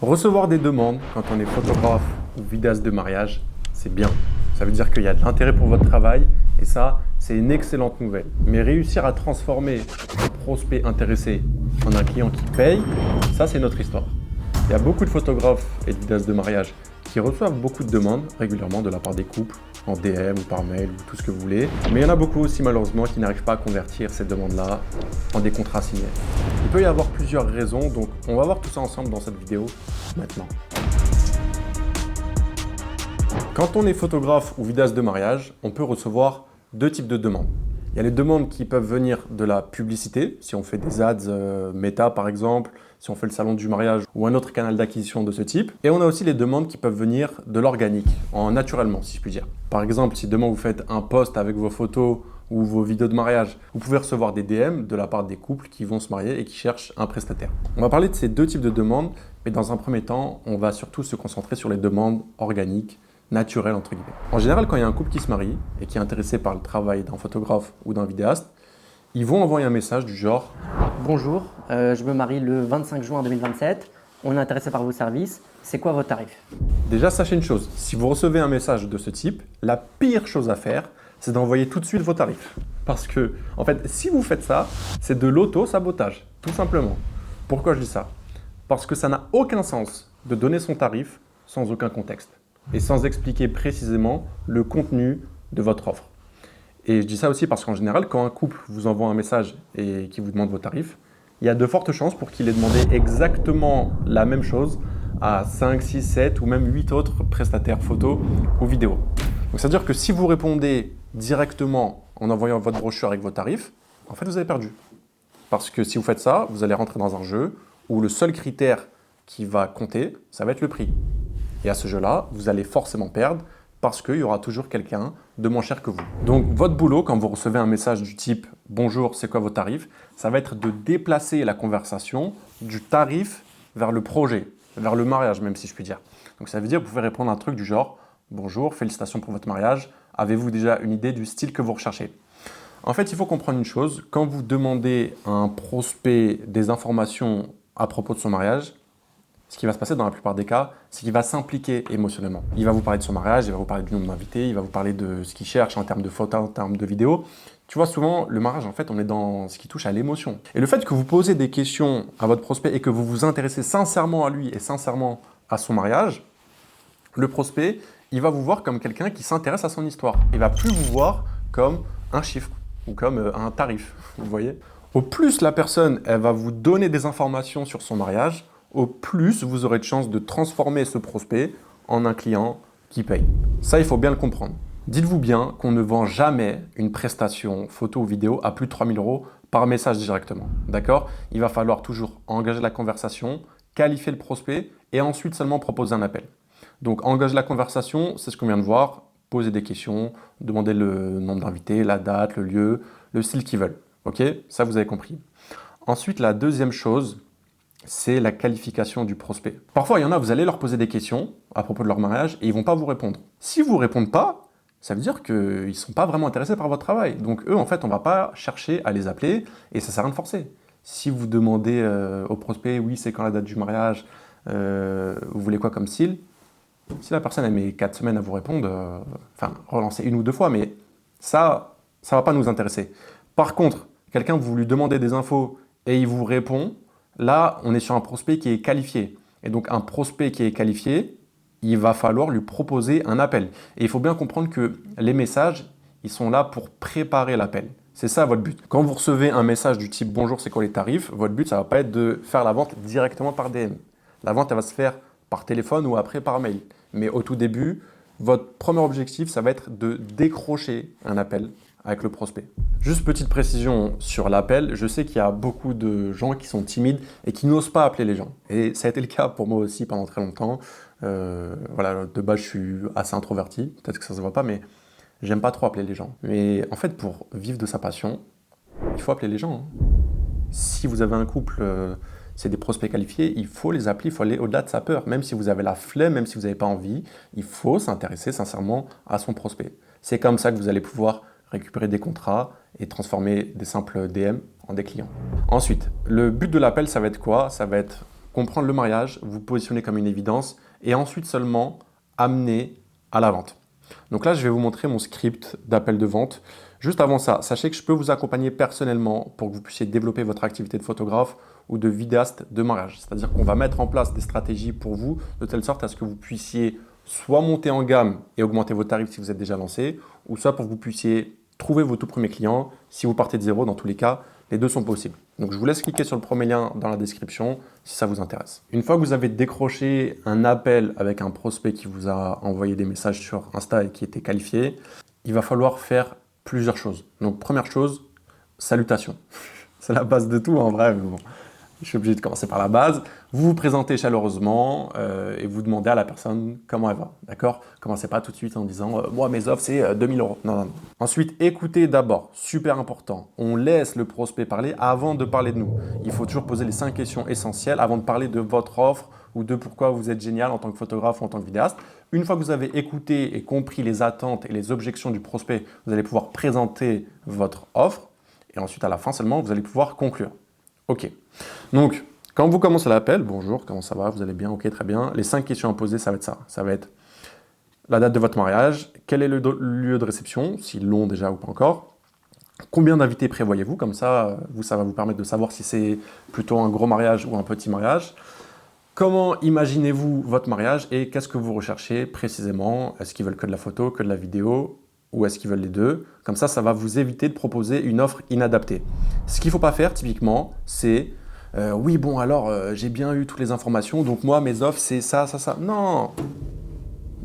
Recevoir des demandes quand on est photographe ou vidéaste de mariage, c'est bien. Ça veut dire qu'il y a de l'intérêt pour votre travail et ça, c'est une excellente nouvelle. Mais réussir à transformer un prospect intéressé en un client qui paye, ça, c'est notre histoire. Il y a beaucoup de photographes et de vidéastes de mariage qui reçoivent beaucoup de demandes régulièrement de la part des couples, en DM ou par mail ou tout ce que vous voulez. Mais il y en a beaucoup aussi malheureusement qui n'arrivent pas à convertir ces demandes-là en des contrats signés. Il peut y avoir plusieurs raisons, donc on va voir tout ça ensemble dans cette vidéo maintenant. Quand on est photographe ou vidéaste de mariage, on peut recevoir deux types de demandes. Il y a les demandes qui peuvent venir de la publicité, si on fait des ads Meta par exemple, si on fait le salon du mariage ou un autre canal d'acquisition de ce type. Et on a aussi les demandes qui peuvent venir de l'organique, naturellement si je puis dire. Par exemple, si demain vous faites un post avec vos photos ou vos vidéos de mariage, vous pouvez recevoir des DM de la part des couples qui vont se marier et qui cherchent un prestataire. On va parler de ces deux types de demandes, mais dans un premier temps, on va surtout se concentrer sur les demandes organiques, naturel entre guillemets. En général, quand il y a un couple qui se marie et qui est intéressé par le travail d'un photographe ou d'un vidéaste, ils vont envoyer un message du genre « Bonjour, je me marie le 25 juin 2027, on est intéressé par vos services, c'est quoi vos tarifs ?» Déjà, sachez une chose, si vous recevez un message de ce type, la pire chose à faire, c'est d'envoyer tout de suite vos tarifs. Parce que, en fait, si vous faites ça, c'est de l'auto-sabotage, tout simplement. Pourquoi je dis ça? Parce que ça n'a aucun sens de donner son tarif sans aucun contexte et sans expliquer précisément le contenu de votre offre. Et je dis ça aussi parce qu'en général, quand un couple vous envoie un message et qui vous demande vos tarifs, il y a de fortes chances pour qu'il ait demandé exactement la même chose à 5, 6, 7 ou même 8 autres prestataires photos ou vidéos. Donc c'est-à-dire que si vous répondez directement en envoyant votre brochure avec vos tarifs, en fait vous avez perdu. Parce que si vous faites ça, vous allez rentrer dans un jeu où le seul critère qui va compter, ça va être le prix. Et à ce jeu-là, vous allez forcément perdre parce qu'il y aura toujours quelqu'un de moins cher que vous. Donc votre boulot, quand vous recevez un message du type « Bonjour, c'est quoi vos tarifs ?», ça va être de déplacer la conversation du tarif vers le projet, vers le mariage même si je puis dire. Donc ça veut dire que vous pouvez répondre à un truc du genre « Bonjour, félicitations pour votre mariage, avez-vous déjà une idée du style que vous recherchez ?» En fait, il faut comprendre une chose, quand vous demandez à un prospect des informations à propos de son mariage, ce qui va se passer dans la plupart des cas, c'est qu'il va s'impliquer émotionnellement. Il va vous parler de son mariage, il va vous parler du nombre d'invités, il va vous parler de ce qu'il cherche en termes de photos, en termes de vidéos. Tu vois, souvent, le mariage, en fait, on est dans ce qui touche à l'émotion. Et le fait que vous posez des questions à votre prospect et que vous vous intéressez sincèrement à lui et sincèrement à son mariage, le prospect, il va vous voir comme quelqu'un qui s'intéresse à son histoire. Il ne va plus vous voir comme un chiffre ou comme un tarif, vous voyez. Au plus la personne, elle va vous donner des informations sur son mariage, au plus vous aurez de chances de transformer ce prospect en un client qui paye. Ça, il faut bien le comprendre. Dites-vous bien qu'on ne vend jamais une prestation photo ou vidéo à plus de 3 000 € par message directement. D'accord? Il va falloir toujours engager la conversation, qualifier le prospect et ensuite seulement proposer un appel. Donc, engager la conversation, c'est ce qu'on vient de voir. Poser des questions, demander le nombre d'invités, la date, le lieu, le style qu'ils veulent. Ok? Ça, vous avez compris. Ensuite, la deuxième chose, c'est la qualification du prospect. Parfois, il y en a, vous allez leur poser des questions à propos de leur mariage et ils ne vont pas vous répondre. Si vous ne répondez pas, ça veut dire qu'ils ne sont pas vraiment intéressés par votre travail. Donc eux, en fait, on ne va pas chercher à les appeler et ça ne sert à rien de forcer. Si vous demandez au prospect, oui, c'est quand la date du mariage, vous voulez quoi comme style? Si la personne a mis 4 semaines à vous répondre, relancez une ou deux fois, mais ça ne va pas nous intéresser. Par contre, quelqu'un, vous lui demandez des infos et il vous répond, là, on est sur un prospect qui est qualifié. Et donc, un prospect qui est qualifié, il va falloir lui proposer un appel. Et il faut bien comprendre que les messages, ils sont là pour préparer l'appel. C'est ça votre but. Quand vous recevez un message du type « Bonjour, c'est quoi les tarifs ?», votre but, ça ne va pas être de faire la vente directement par DM. La vente, elle va se faire par téléphone ou après par mail. Mais au tout début, votre premier objectif, ça va être de décrocher un appel avec le prospect. Juste petite précision sur l'appel, je sais qu'il y a beaucoup de gens qui sont timides et qui n'osent pas appeler les gens. Et ça a été le cas pour moi aussi pendant très longtemps. Voilà, de base, je suis assez introverti, peut-être que ça se voit pas, mais j'aime pas trop appeler les gens. Mais en fait, pour vivre de sa passion, il faut appeler les gens. Si vous avez un couple, c'est des prospects qualifiés, il faut les appeler, il faut aller au-delà de sa peur. Même si vous avez la flemme, même si vous n'avez pas envie, il faut s'intéresser sincèrement à son prospect. C'est comme ça que vous allez pouvoir récupérer des contrats et transformer des simples DM en des clients. Ensuite, le but de l'appel, ça va être quoi? Ça va être comprendre le mariage, vous positionner comme une évidence et ensuite seulement amener à la vente. Donc là, je vais vous montrer mon script d'appel de vente. Juste avant ça, sachez que je peux vous accompagner personnellement pour que vous puissiez développer votre activité de photographe ou de vidéaste de mariage. C'est-à-dire qu'on va mettre en place des stratégies pour vous de telle sorte à ce que vous puissiez soit monter en gamme et augmenter vos tarifs si vous êtes déjà lancé, ou soit pour que vous puissiez trouver vos tout premiers clients. Si vous partez de zéro, dans tous les cas, les deux sont possibles. Donc je vous laisse cliquer sur le premier lien dans la description si ça vous intéresse. Une fois que vous avez décroché un appel avec un prospect qui vous a envoyé des messages sur Insta et qui était qualifié, il va falloir faire plusieurs choses. Donc première chose, salutations. C'est la base de tout en vrai, mais bon. Je suis obligé de commencer par la base. Vous vous présentez chaleureusement et vous demandez à la personne comment elle va. D'accord? Commencez pas tout de suite en disant moi, mes offres, c'est 2000 €. Non, non, non. Ensuite, écoutez d'abord. Super important. On laisse le prospect parler avant de parler de nous. Il faut toujours poser les 5 questions essentielles avant de parler de votre offre ou de pourquoi vous êtes génial en tant que photographe ou en tant que vidéaste. Une fois que vous avez écouté et compris les attentes et les objections du prospect, vous allez pouvoir présenter votre offre et ensuite, à la fin seulement, vous allez pouvoir conclure. Ok. Donc, quand vous commencez l'appel, bonjour, comment ça va, vous allez bien, ok, très bien. Les 5 questions à poser, ça va être ça. Ça va être la date de votre mariage, quel est le lieu de réception, s'ils l'ont déjà ou pas encore, combien d'invités prévoyez-vous, comme ça, ça va vous permettre de savoir si c'est plutôt un gros mariage ou un petit mariage. Comment imaginez-vous votre mariage et qu'est-ce que vous recherchez précisément? Est-ce qu'ils veulent que de la photo, que de la vidéo ou est-ce qu'ils veulent les deux? Comme ça va vous éviter de proposer une offre inadaptée. Ce qu'il ne faut pas faire typiquement, c'est oui, bon, alors j'ai bien eu toutes les informations, donc moi, mes offres, c'est ça, ça, ça. Non,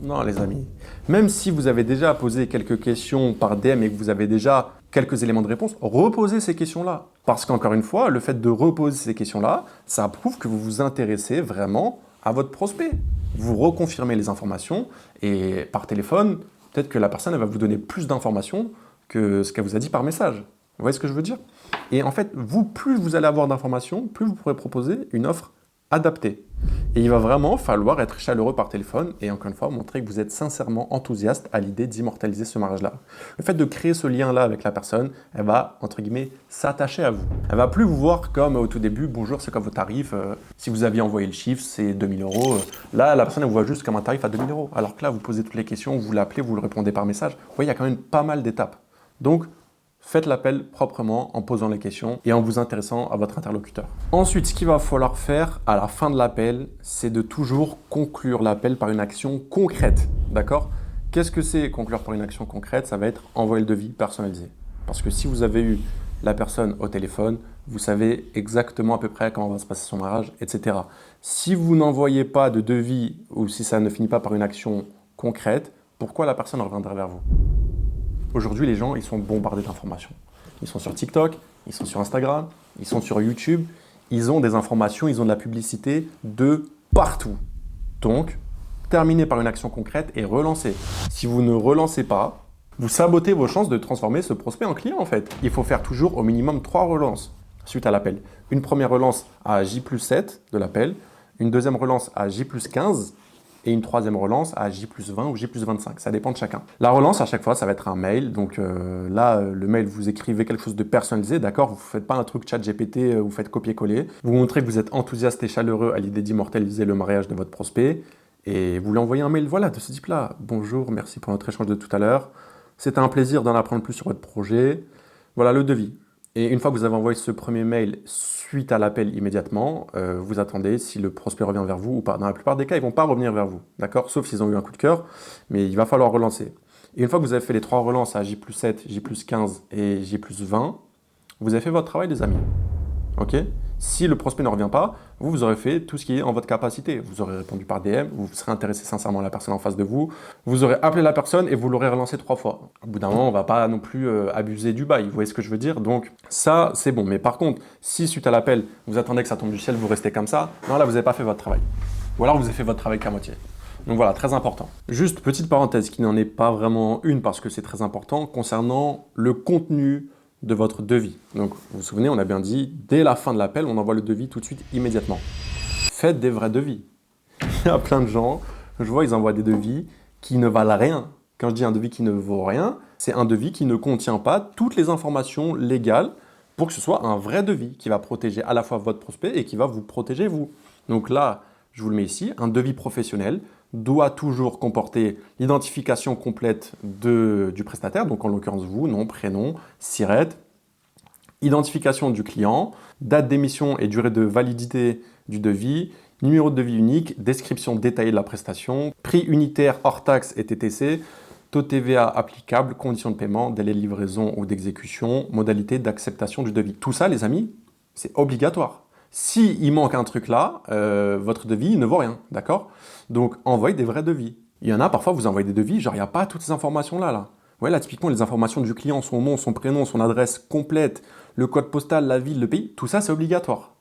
non, les amis. Même si vous avez déjà posé quelques questions par DM et que vous avez déjà quelques éléments de réponse, reposez ces questions-là. Parce qu'encore une fois, le fait de reposer ces questions-là, ça prouve que vous vous intéressez vraiment à votre prospect. Vous reconfirmez les informations et par téléphone, peut-être que la personne elle va vous donner plus d'informations que ce qu'elle vous a dit par message. Vous voyez ce que je veux dire? Et en fait, plus vous allez avoir d'informations, plus vous pourrez proposer une offre adaptée. Et il va vraiment falloir être chaleureux par téléphone et encore une fois, montrer que vous êtes sincèrement enthousiaste à l'idée d'immortaliser ce mariage-là. Le fait de créer ce lien-là avec la personne, elle va, entre guillemets, s'attacher à vous. Elle va plus vous voir comme au tout début, bonjour, c'est quoi vos tarifs? Si vous aviez envoyé le chiffre, c'est 2000 €. Là, la personne, elle vous voit juste comme un tarif à 2000 €. Alors que là, vous posez toutes les questions, vous l'appelez, vous le répondez par message. Vous voyez, il y a quand même pas mal d'étapes. Donc, faites l'appel proprement en posant les questions et en vous intéressant à votre interlocuteur. Ensuite, ce qu'il va falloir faire à la fin de l'appel, c'est de toujours conclure l'appel par une action concrète. D'accord? Qu'est-ce que c'est conclure par une action concrète? Ça va être envoyer le devis personnalisé. Parce que si vous avez eu la personne au téléphone, vous savez exactement à peu près comment va se passer son mariage, etc. Si vous n'envoyez pas de devis ou si ça ne finit pas par une action concrète, pourquoi la personne reviendrait vers vous? Aujourd'hui, les gens, ils sont bombardés d'informations. Ils sont sur TikTok, ils sont sur Instagram, ils sont sur YouTube. Ils ont des informations, ils ont de la publicité de partout. Donc, terminez par une action concrète et relancez. Si vous ne relancez pas, vous sabotez vos chances de transformer ce prospect en client en fait. Il faut faire toujours au minimum 3 relances suite à l'appel. Une première relance à J+7 de l'appel, une deuxième relance à J+15 et une troisième relance à J+20 ou J+25. Ça dépend de chacun. La relance, à chaque fois, ça va être un mail. Donc là, le mail, vous écrivez quelque chose de personnalisé, d'accord? Vous ne faites pas un truc chat GPT, vous faites copier-coller. Vous montrez que vous êtes enthousiaste et chaleureux à l'idée d'immortaliser le mariage de votre prospect. Et vous lui envoyez un mail, voilà, de ce type-là. Bonjour, merci pour notre échange de tout à l'heure. C'était un plaisir d'en apprendre plus sur votre projet. Voilà le devis. Et une fois que vous avez envoyé ce premier mail suite à l'appel immédiatement, vous attendez si le prospect revient vers vous ou pas. Dans la plupart des cas, ils ne vont pas revenir vers vous, d'accord? Sauf s'ils ont eu un coup de cœur, mais il va falloir relancer. Et une fois que vous avez fait les 3 relances à J+7, J+15 et J+20, vous avez fait votre travail, les amis. Ok? Si le prospect ne revient pas, vous aurez fait tout ce qui est en votre capacité. Vous aurez répondu par DM, vous serez intéressé sincèrement à la personne en face de vous, vous aurez appelé la personne et vous l'aurez relancé 3 fois. Au bout d'un moment, on ne va pas non plus abuser du bail, vous voyez ce que je veux dire? Donc ça, c'est bon. Mais par contre, si suite à l'appel, vous attendez que ça tombe du ciel, vous restez comme ça, non là, vous n'avez pas fait votre travail. Ou alors vous avez fait votre travail qu'à moitié. Donc voilà, très important. Juste petite parenthèse qui n'en est pas vraiment une parce que c'est très important concernant le contenu de votre devis. Donc, vous vous souvenez, on a bien dit, dès la fin de l'appel, on envoie le devis tout de suite, immédiatement. Faites des vrais devis. Il y a plein de gens, je vois, ils envoient des devis qui ne valent rien. Quand je dis un devis qui ne vaut rien, c'est un devis qui ne contient pas toutes les informations légales pour que ce soit un vrai devis qui va protéger à la fois votre prospect et qui va vous protéger vous. Donc là, je vous le mets ici, un devis professionnel doit toujours comporter l'identification complète du prestataire, donc en l'occurrence vous, nom, prénom, SIRET, identification du client, date d'émission et durée de validité du devis, numéro de devis unique, description détaillée de la prestation, prix unitaire hors taxes et TTC, taux TVA applicable, conditions de paiement, délai de livraison ou d'exécution, modalité d'acceptation du devis. Tout ça, les amis, c'est obligatoire. S'il manque un truc là, votre devis ne vaut rien, d'accord? Donc, envoyez des vrais devis. Il y en a, parfois, vous envoyez des devis, genre, il n'y a pas toutes ces informations-là, là. Ouais, là, typiquement, les informations du client, son nom, son prénom, son adresse complète, le code postal, la ville, le pays, tout ça, c'est obligatoire.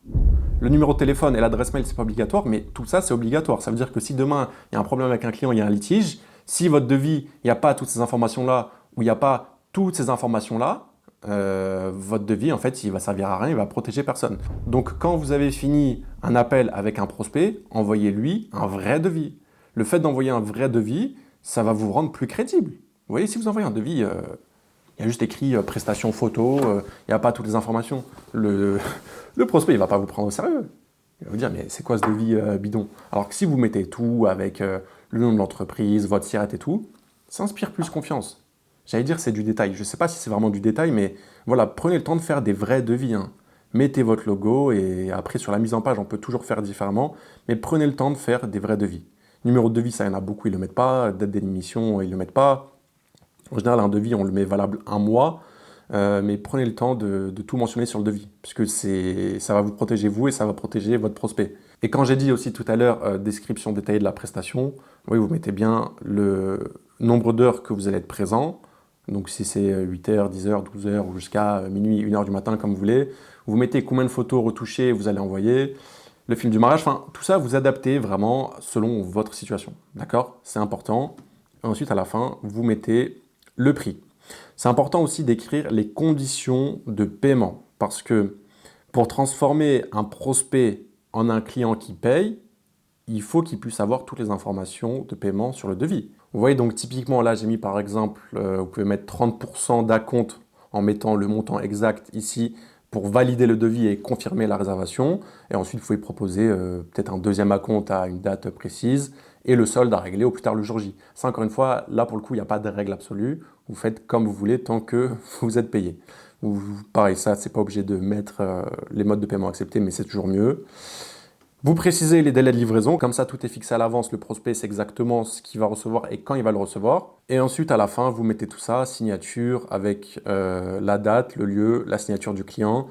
Le numéro de téléphone et l'adresse mail, c'est pas obligatoire, mais tout ça, c'est obligatoire. Ça veut dire que si demain, il y a un problème avec un client, il y a un litige, si votre devis, il n'y a pas toutes ces informations-là, ou il n'y a pas toutes ces informations-là, votre devis, en fait, il va servir à rien, il va protéger personne. Donc, quand vous avez fini un appel avec un prospect, envoyez-lui un vrai devis. Le fait d'envoyer un vrai devis, ça va vous rendre plus crédible. Vous voyez, si vous envoyez un devis, il y a juste écrit prestation photo, il n'y a pas toutes les informations. Le prospect, il ne va pas vous prendre au sérieux. Il va vous dire, mais c'est quoi ce devis bidon? Alors que si vous mettez tout avec le nom de l'entreprise, votre SIRET et tout, ça inspire plus confiance. J'allais dire c'est du détail. Je ne sais pas si c'est vraiment du détail, mais voilà, prenez le temps de faire des vrais devis. Hein. Mettez votre logo et après sur la mise en page, on peut toujours faire différemment, mais prenez le temps de faire des vrais devis. Numéro de devis, ça, il y en a beaucoup, ils ne le mettent pas. Date d'émission, ils ne le mettent pas. En général, un devis, on le met valable un mois, mais prenez le temps de tout mentionner sur le devis, puisque ça va vous protéger vous et ça va protéger votre prospect. Et quand j'ai dit aussi tout à l'heure, description détaillée de la prestation, oui, vous mettez bien le nombre d'heures que vous allez être présent. Donc si c'est 8h, 10h, 12h ou jusqu'à minuit, 1h du matin, comme vous voulez. Vous mettez combien de photos retouchées vous allez envoyer, le film du mariage, enfin tout ça, vous adaptez vraiment selon votre situation. D'accord? C'est important. Et ensuite, à la fin, vous mettez le prix. C'est important aussi d'écrire les conditions de paiement parce que pour transformer un prospect en un client qui paye, il faut qu'il puisse avoir toutes les informations de paiement sur le devis. Vous voyez, donc typiquement là, j'ai mis par exemple, vous pouvez mettre 30% d'acompte en mettant le montant exact ici pour valider le devis et confirmer la réservation. Et ensuite, vous pouvez proposer peut-être un deuxième acompte à une date précise et le solde à régler au plus tard le jour J. Ça, encore une fois, là pour le coup, il n'y a pas de règle absolue. Vous faites comme vous voulez tant que vous êtes payé. Pareil, ça, c'est pas obligé de mettre les modes de paiement acceptés, mais c'est toujours mieux. Vous précisez les délais de livraison, comme ça tout est fixé à l'avance, le prospect sait exactement ce qu'il va recevoir et quand il va le recevoir. Et ensuite à la fin, vous mettez tout ça, signature avec la date, le lieu, la signature du client.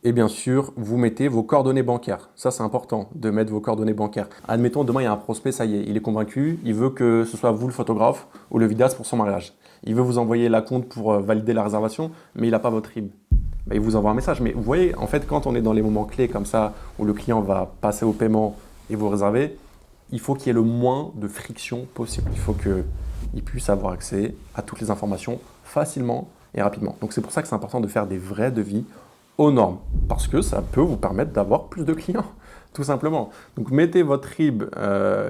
Et bien sûr, vous mettez vos coordonnées bancaires. Ça, c'est important de mettre vos coordonnées bancaires. Admettons, demain, il y a un prospect, ça y est, il est convaincu, il veut que ce soit vous le photographe ou le vidéaste pour son mariage. Il veut vous envoyer l'acompte pour valider la réservation, mais il n'a pas votre RIB. Il vous envoie un message. Mais vous voyez, en fait, quand on est dans les moments clés comme ça, où le client va passer au paiement et vous réserver, il faut qu'il y ait le moins de friction possible. Il faut qu'il puisse avoir accès à toutes les informations facilement et rapidement. Donc c'est pour ça que c'est important de faire des vrais devis aux normes, parce que ça peut vous permettre d'avoir plus de clients, tout simplement. Donc mettez votre RIB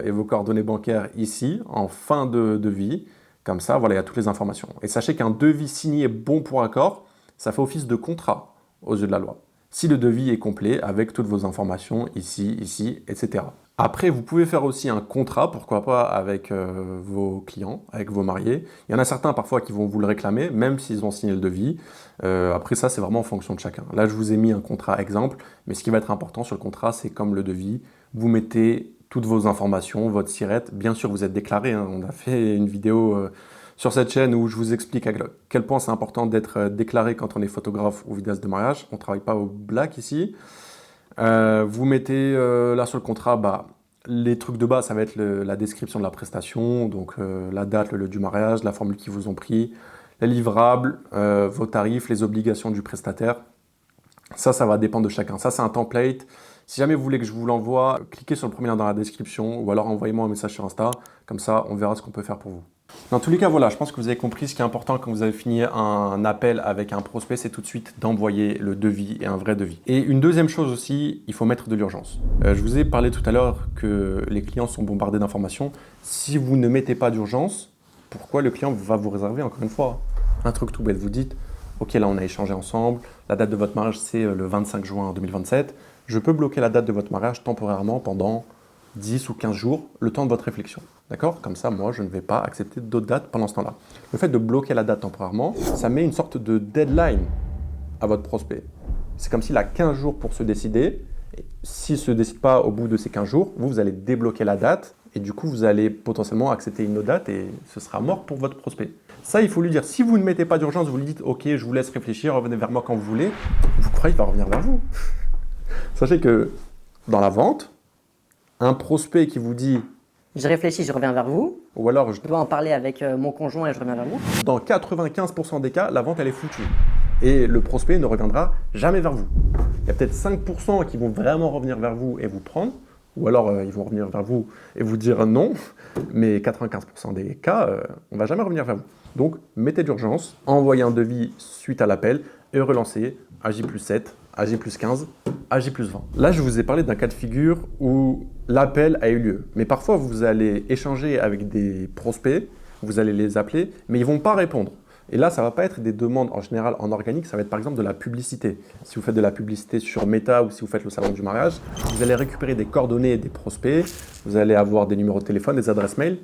et vos coordonnées bancaires ici, en fin de devis. Comme ça, voilà, il y a toutes les informations. Et sachez qu'un devis signé bon pour accord, ça fait office de contrat aux yeux de la loi. Si le devis est complet avec toutes vos informations ici, etc. Après, vous pouvez faire aussi un contrat, pourquoi pas, avec vos clients, avec vos mariés. Il y en a certains parfois qui vont vous le réclamer, même s'ils ont signé le devis. Après ça, c'est vraiment en fonction de chacun. Là, je vous ai mis un contrat exemple, mais ce qui va être important sur le contrat, c'est comme le devis, vous mettez toutes vos informations, votre SIRET. Bien sûr, vous êtes déclaré, hein. On a fait une vidéo sur cette chaîne où je vous explique à quel point c'est important d'être déclaré quand on est photographe ou vidéaste de mariage. On ne travaille pas au black ici. Vous mettez là sur le contrat, les trucs de base, ça va être la description de la prestation, donc la date, le lieu du mariage, la formule qu'ils vous ont pris, les livrables, vos tarifs, les obligations du prestataire. Ça va dépendre de chacun. Ça, c'est un template. Si jamais vous voulez que je vous l'envoie, cliquez sur le premier lien dans la description ou alors envoyez-moi un message sur Insta. Comme ça, on verra ce qu'on peut faire pour vous. Dans tous les cas, voilà, je pense que vous avez compris ce qui est important quand vous avez fini un appel avec un prospect, c'est tout de suite d'envoyer le devis et un vrai devis. Et une deuxième chose aussi, il faut mettre de l'urgence. Je vous ai parlé tout à l'heure que les clients sont bombardés d'informations. Si vous ne mettez pas d'urgence, pourquoi le client va vous réserver encore une fois? Un truc tout bête, vous dites, ok, là on a échangé ensemble, la date de votre mariage c'est le 25 juin 2027, je peux bloquer la date de votre mariage temporairement pendant 10 ou 15 jours, le temps de votre réflexion. D'accord? Comme ça, moi, je ne vais pas accepter d'autres dates pendant ce temps-là. Le fait de bloquer la date temporairement, ça met une sorte de deadline à votre prospect. C'est comme s'il a 15 jours pour se décider. S'il ne se décide pas au bout de ces 15 jours, vous allez débloquer la date et du coup, vous allez potentiellement accepter une autre date et ce sera mort pour votre prospect. Ça, il faut lui dire. Si vous ne mettez pas d'urgence, vous lui dites « Ok, je vous laisse réfléchir, revenez vers moi quand vous voulez », vous croyez qu'il va revenir vers vous. Sachez que dans la vente, un prospect qui vous dit « Je réfléchis, je reviens vers vous », ou alors je dois en parler avec mon conjoint et je reviens vers vous. Dans 95% des cas, la vente, elle est foutue. Et le prospect ne reviendra jamais vers vous. Il y a peut-être 5% qui vont vraiment revenir vers vous et vous prendre, ou alors ils vont revenir vers vous et vous dire non, mais 95% des cas, on ne va jamais revenir vers vous. Donc, mettez d'urgence, envoyez un devis suite à l'appel et relancez AJ+7, AJ+15, AJ+20. Là, je vous ai parlé d'un cas de figure où l'appel a eu lieu. Mais parfois, vous allez échanger avec des prospects, vous allez les appeler, mais ils ne vont pas répondre. Et là, ça ne va pas être des demandes en général en organique, ça va être par exemple de la publicité. Si vous faites de la publicité sur Meta ou si vous faites le salon du mariage, vous allez récupérer des coordonnées des prospects, vous allez avoir des numéros de téléphone, des adresses mail.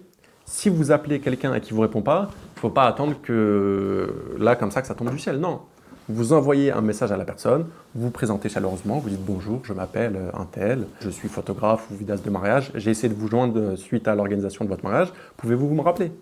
Si vous appelez quelqu'un et qu'il ne vous répond pas, il ne faut pas attendre que là, comme ça, que ça tombe du ciel. Non. Vous envoyez un message à la personne, vous vous présentez chaleureusement, vous dites bonjour, je m'appelle un tel, je suis photographe ou vidéaste de mariage, j'ai essayé de vous joindre suite à l'organisation de votre mariage, pouvez-vous me rappeler?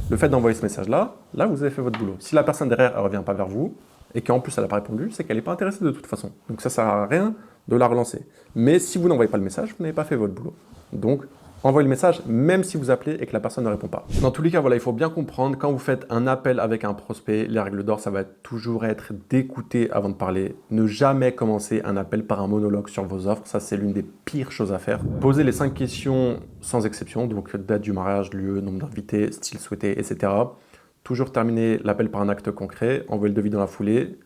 Le fait d'envoyer ce message-là, là, vous avez fait votre boulot. Si la personne derrière ne revient pas vers vous et qu'en plus elle n'a pas répondu, c'est qu'elle n'est pas intéressée de toute façon. Donc ça ne sert à rien de la relancer. Mais si vous n'envoyez pas le message, vous n'avez pas fait votre boulot. Donc, envoyez le message même si vous appelez et que la personne ne répond pas. Dans tous les cas, voilà, il faut bien comprendre, quand vous faites un appel avec un prospect, les règles d'or, ça va toujours être d'écouter avant de parler. Ne jamais commencer un appel par un monologue sur vos offres. Ça, c'est l'une des pires choses à faire. Posez les 5 questions sans exception, donc date du mariage, lieu, nombre d'invités, style souhaité, etc. Toujours terminer l'appel par un acte concret, envoyer le devis dans la foulée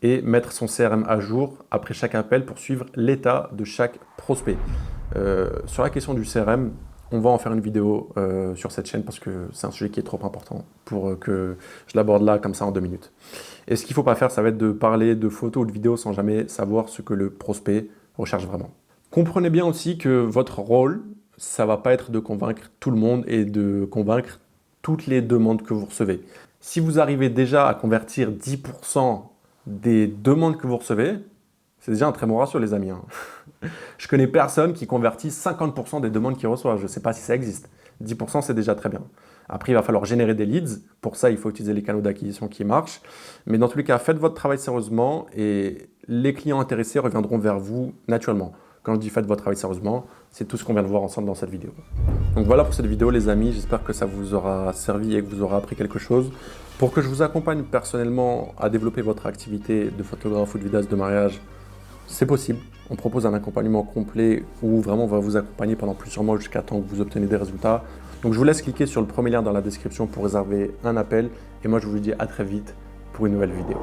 et mettre son CRM à jour après chaque appel pour suivre l'état de chaque prospect. Sur la question du CRM, on va en faire une vidéo sur cette chaîne parce que c'est un sujet qui est trop important pour que je l'aborde là comme ça en 2 minutes. Et ce qu'il ne faut pas faire, ça va être de parler de photos ou de vidéos sans jamais savoir ce que le prospect recherche vraiment. Comprenez bien aussi que votre rôle, ça ne va pas être de convaincre tout le monde et de convaincre toutes les demandes que vous recevez. Si vous arrivez déjà à convertir 10% des demandes que vous recevez, c'est déjà un très bon ratio, les amis. Je connais personne qui convertit 50% des demandes qu'il reçoit. Je ne sais pas si ça existe. 10%, c'est déjà très bien. Après, il va falloir générer des leads. Pour ça, il faut utiliser les canaux d'acquisition qui marchent. Mais dans tous les cas, faites votre travail sérieusement et les clients intéressés reviendront vers vous naturellement. Quand je dis faites votre travail sérieusement, c'est tout ce qu'on vient de voir ensemble dans cette vidéo. Donc voilà pour cette vidéo, les amis. J'espère que ça vous aura servi et que vous aurez appris quelque chose. Pour que je vous accompagne personnellement à développer votre activité de photographe ou de vidéaste de mariage, c'est possible. On propose un accompagnement complet où vraiment on va vous accompagner pendant plusieurs mois jusqu'à temps que vous obtenez des résultats. Donc je vous laisse cliquer sur le premier lien dans la description pour réserver un appel. Et moi je vous dis à très vite pour une nouvelle vidéo.